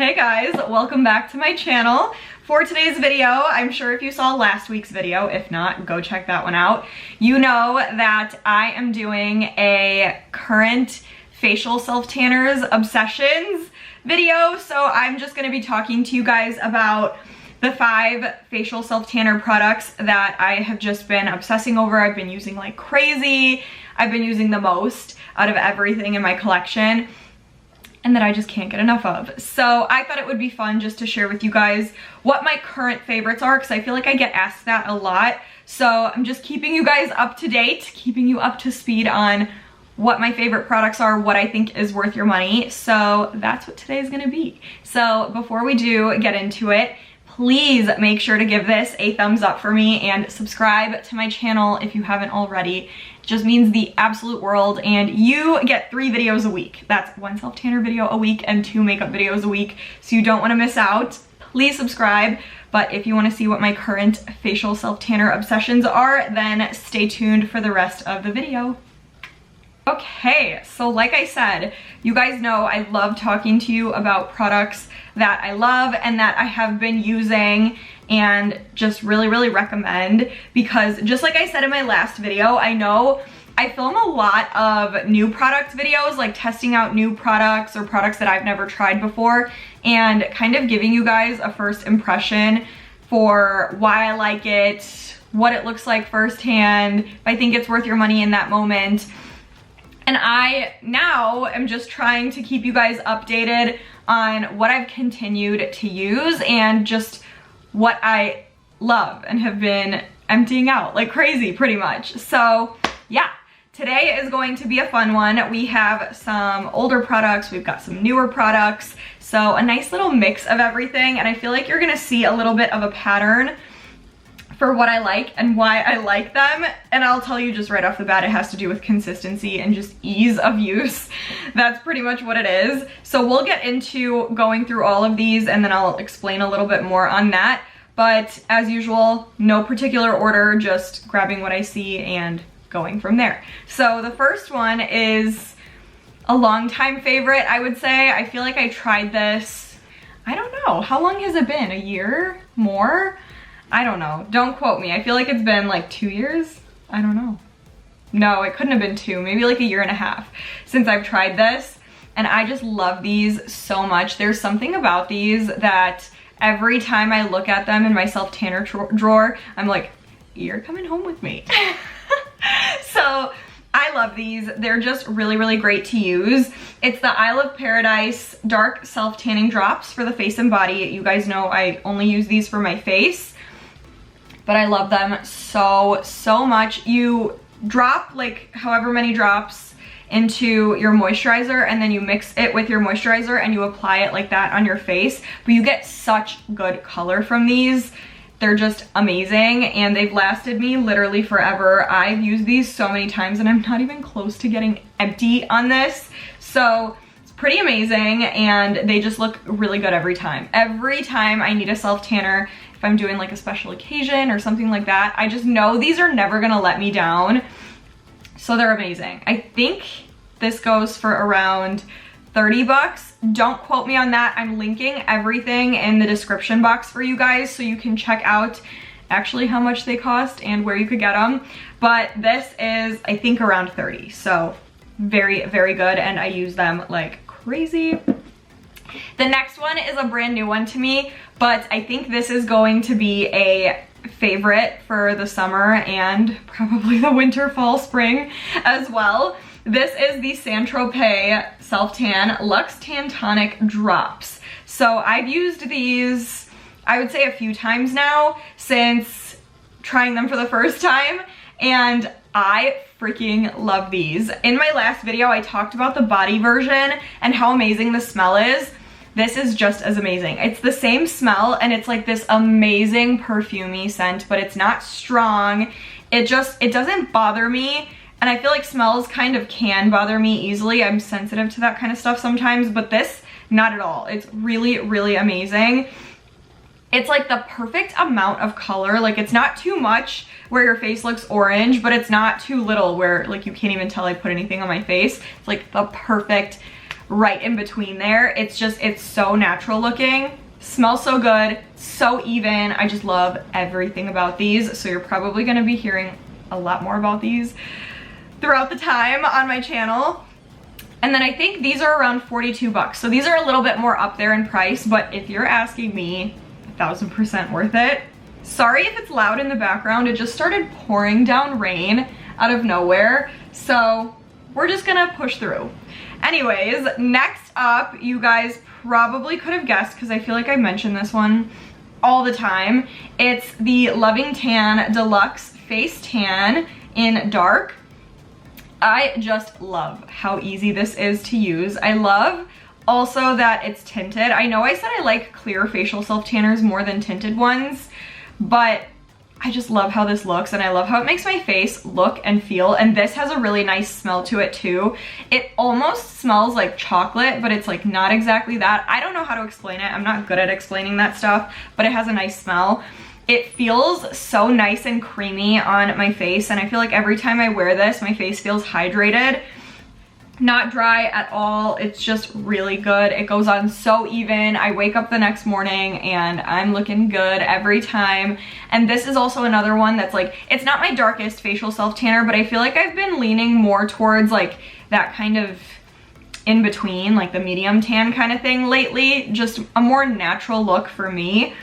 Hey guys, welcome back to my channel. For today's video, I'm sure if you saw last week's video, if not, go check that one out. You know that I am doing a current facial self-tanners obsessions video, so I'm just gonna be talking to you guys about the 5 facial self-tanner products that I have just been obsessing over. I've been using like crazy. I've been using the most out of everything in my collection, and that I just can't get enough of. So I thought it would be fun just to share with you guys what my current favorites are, because I feel like I get asked that a lot. So I'm just keeping you guys up to date, keeping you up to speed on what my favorite products are, what I think is worth your money. So that's what today is gonna be. So before we do get into it, please make sure to give this a thumbs up for me and subscribe to my channel if you haven't already. It just means the absolute world, and you get 3 videos a week. That's 1 self-tanner video a week and 2 makeup videos a week, so you don't want to miss out. Please subscribe. But if you want to see what my current facial self-tanner obsessions are, then stay tuned for the rest of the video. Okay, so like I said, you guys know I love talking to you about products that I love and that I have been using and just really recommend, because just like I said in my last video, I know I film a lot of new product videos, like testing out new products or products that I've never tried before, and kind of giving you guys a first impression for why I like it, what it looks like firsthand, if I think it's worth your money in that moment. And I now am just trying to keep you guys updated on what I've continued to use and just what I love and have been emptying out like crazy pretty much. So yeah, today is going to be a fun one. We have some older products, we've got some newer products, so a nice little mix of everything, and I feel like you're gonna see a little bit of a pattern for what I like and why I like them. And I'll tell you just right off the bat, it has to do with consistency and just ease of use. That's pretty much what it is. So we'll get into going through all of these and then I'll explain a little bit more on that. But as usual, no particular order, just grabbing what I see and going from there. So the first one is a longtime favorite, I would say. I feel like I tried this, I don't know, how long has it been? A year? More? I don't know, don't quote me. I feel like it's been like 2 years. I don't know. No, it couldn't have been 2, maybe like a year and a half since I've tried this. And I just love these so much. There's something about these that every time I look at them in my self-tanner drawer, I'm like, you're coming home with me. So I love these. They're just really great to use. It's the Isle of Paradise Dark Self-Tanning Drops for the face and body. You guys know I only use these for my face, but I love them so much. You drop like however many drops into your moisturizer, and then you mix it with your moisturizer and you apply it like that on your face, but you get such good color from these. They're just amazing, and they've lasted me literally forever. I've used these so many times and I'm not even close to getting empty on this. So it's pretty amazing, and they just look really good every time. Every time I need a self-tanner, if I'm doing like a special occasion or something like that, I just know these are never gonna let me down. So they're amazing. I think this goes for around 30 bucks. Don't quote me on that. I'm linking everything in the description box for you guys so you can check out actually how much they cost and where you could get them. But this is, I think, around 30. So very good, and I use them like crazy. The next one is a brand new one to me, but I think this is going to be a favorite for the summer and probably the winter, fall, spring as well. This is the ST.TROPEZ Self Tan Luxe Tan Tonic Drops. So I've used these, I would say, a few times now since trying them for the first time, and I freaking love these. In my last video, I talked about the body version and how amazing the smell is. This is just as amazing. It's the same smell, and it's like this amazing perfumey scent, but it's not strong. It doesn't bother me, and I feel like smells kind of can bother me easily. I'm sensitive to that kind of stuff sometimes, but this, not at all. It's really amazing. It's like the perfect amount of color. Like, it's not too much where your face looks orange, but it's not too little where like you can't even tell I put anything on my face. It's like the perfect right in between there. It's so natural looking, smells so good, so even. I just love everything about these. So you're probably gonna be hearing a lot more about these throughout the time on my channel. And then I think these are around 42 bucks. So these are a little bit more up there in price, but if you're asking me, 1000% worth it. Sorry if it's loud in the background. It just started pouring down rain out of nowhere. So we're just gonna push through. Anyways, next up, you guys probably could have guessed because I feel like I mention this one all the time. It's the Loving Tan Deluxe Face Tan in dark. I just love how easy this is to use. I love also that it's tinted. I know I said I like clear facial self tanners more than tinted ones, but I just love how this looks and I love how it makes my face look and feel. And this has a really nice smell to it too. It almost smells like chocolate, but it's like not exactly that. I don't know how to explain it. I'm not good at explaining that stuff, but it has a nice smell. It feels so nice and creamy on my face, and I feel like every time I wear this, my face feels hydrated. Not dry at all. It's just really good. It goes on so even. I wake up the next morning and I'm looking good every time. And this is also another one that's like, it's not my darkest facial self tanner, but I feel like I've been leaning more towards like that kind of in between, like the medium tan kind of thing lately. Just a more natural look for me.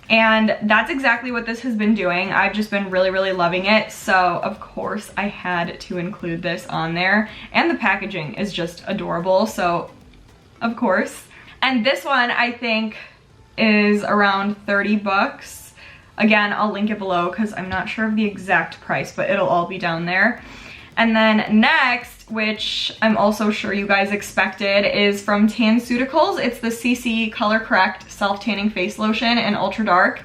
And that's exactly what this has been doing. I've just been really, really loving it. So of course I had to include this on there. And the packaging is just adorable. So of course. And this one I think is around 30 bucks. Again, I'll link it below because I'm not sure of the exact price, but it'll all be down there. And then next, which I'm also sure you guys expected, is from Tanceuticals. It's the CC Color Correct Self Tanning Face Lotion in Ultra Dark.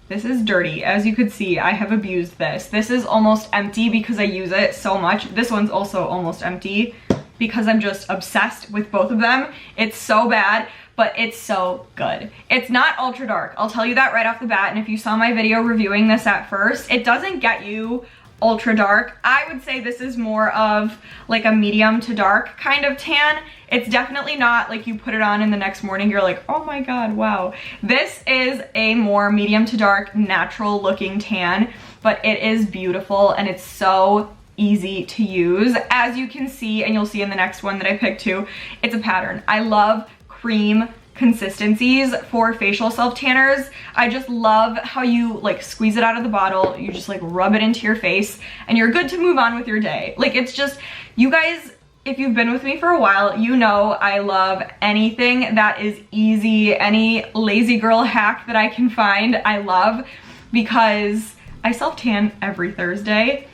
This is dirty. As you could see, I have abused this. This is almost empty because I use it so much. This one's also almost empty because I'm just obsessed with both of them. It's so bad, but it's so good. It's not ultra dark. I'll tell you that right off the bat. And if you saw my video reviewing this at first, it doesn't get you ultra dark. I would say this is more of like a medium to dark kind of tan. It's definitely not like you put it on and the next morning you're like, oh my god, wow. This is a more medium to dark, natural looking tan, but it is beautiful and it's so easy to use. As you can see, and you'll see in the next one that I picked too, it's a pattern. I love cream consistencies for facial self tanners. I just love how you like squeeze it out of the bottle, you just like rub it into your face and you're good to move on with your day. Like it's just, you guys, if you've been with me for a while, you know I love anything that is easy, any lazy girl hack that I can find, I love, because I self tan every Thursday.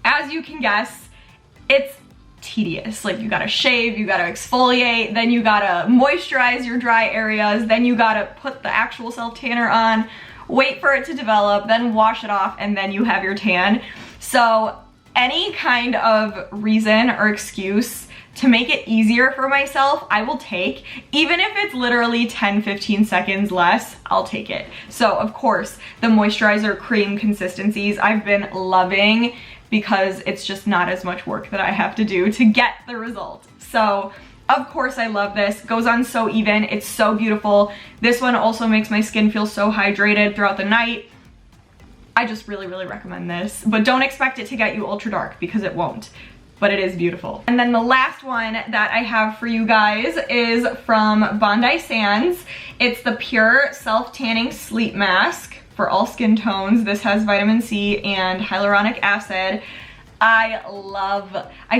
As you can guess, it's tedious. Like you gotta shave, you gotta exfoliate, then you gotta moisturize your dry areas, then you gotta put the actual self tanner on, wait for it to develop, then wash it off, and then you have your tan. So any kind of reason or excuse to make it easier for myself, I will take. Even if it's literally 10-15 seconds less, I'll take it. So of course, the moisturizer cream consistencies I've been loving, because it's just not as much work that I have to do to get the result. So of course I love this. Goes on so even, it's so beautiful. This one also makes my skin feel so hydrated throughout the night. I just really, really recommend this, but don't expect it to get you ultra dark because it won't, but it is beautiful. And then the last one that I have for you guys is from Bondi Sands. It's the Pure Self Tanning Sleep Mask for all skin tones. This has vitamin C and hyaluronic acid. I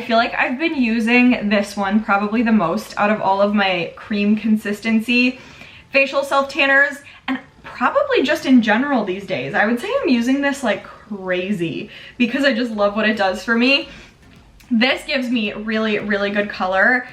feel like I've been using this one probably the most out of all of my cream consistency facial self tanners, and probably just in general these days. I would say I'm using this like crazy because I just love what it does for me. This gives me really, really good color.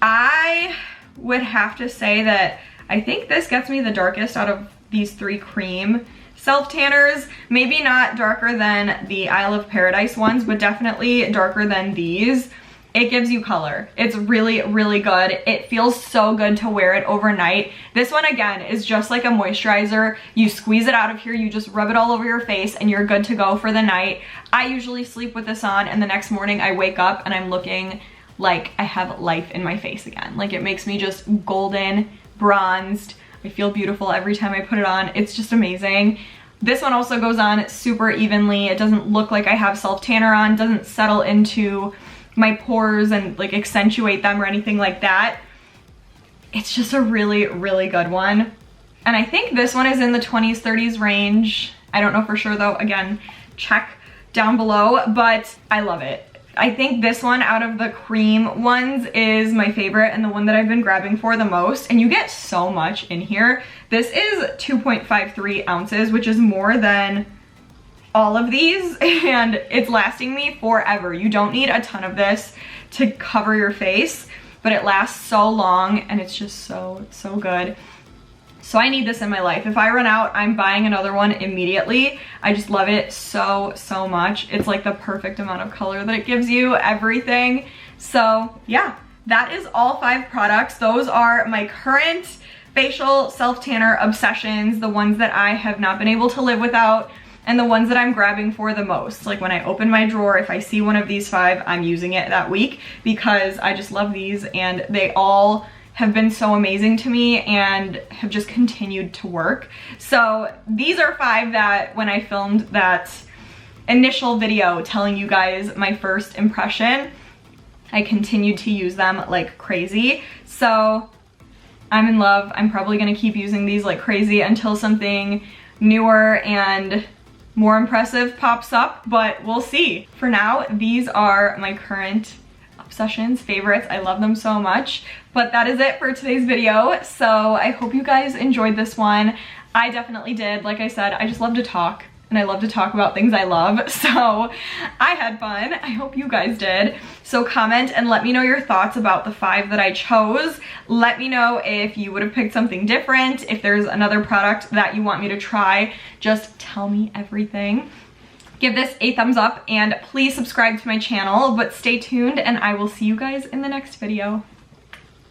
I would have to say that I think this gets me the darkest out of these three cream self tanners. Maybe not darker than the Isle of Paradise ones, but definitely darker than these. It gives you color. It's really, really good. It feels so good to wear it overnight. This one again is just like a moisturizer. You squeeze it out of here, you just rub it all over your face and you're good to go for the night. I usually sleep with this on and the next morning I wake up and I'm looking like I have life in my face again. Like it makes me just golden, bronzed. I feel beautiful every time I put it on. It's just amazing. This one also goes on super evenly. It doesn't look like I have self-tanner on, doesn't settle into my pores and like accentuate them or anything like that. It's just a really, really good one. And I think this one is in the 20s, 30s range. I don't know for sure though. Again, check down below, but I love it. I think this one out of the cream ones is my favorite and the one that I've been grabbing for the most. And you get so much in here. This is 2.53 ounces, which is more than all of these, and it's lasting me forever. You don't need a ton of this to cover your face, but it lasts so long and it's just so, so good. So I need this in my life. If I run out, I'm buying another one immediately. I just love it so, so much. It's like the perfect amount of color that it gives you, everything. So yeah, that is all 5 products. Those are my current facial self-tanner obsessions, the ones that I have not been able to live without, and the ones that I'm grabbing for the most. Like when I open my drawer, if I see one of these 5, I'm using it that week because I just love these and they all have been so amazing to me and have just continued to work. So these are 5 that when I filmed that initial video telling you guys my first impression, I continued to use them like crazy. So I'm in love. I'm probably gonna keep using these like crazy until something newer and more impressive pops up, but we'll see. For now, these are my current obsessions, favorites. I love them so much. But that is it for today's video. So I hope you guys enjoyed this one. I definitely did. Like I said, I just love to talk and I love to talk about things I love. So I had fun. I hope you guys did. So comment and let me know your thoughts about the 5 that I chose. Let me know if you would have picked something different. If there's another product that you want me to try, just tell me everything. Give this a thumbs up and please subscribe to my channel, but stay tuned and I will see you guys in the next video.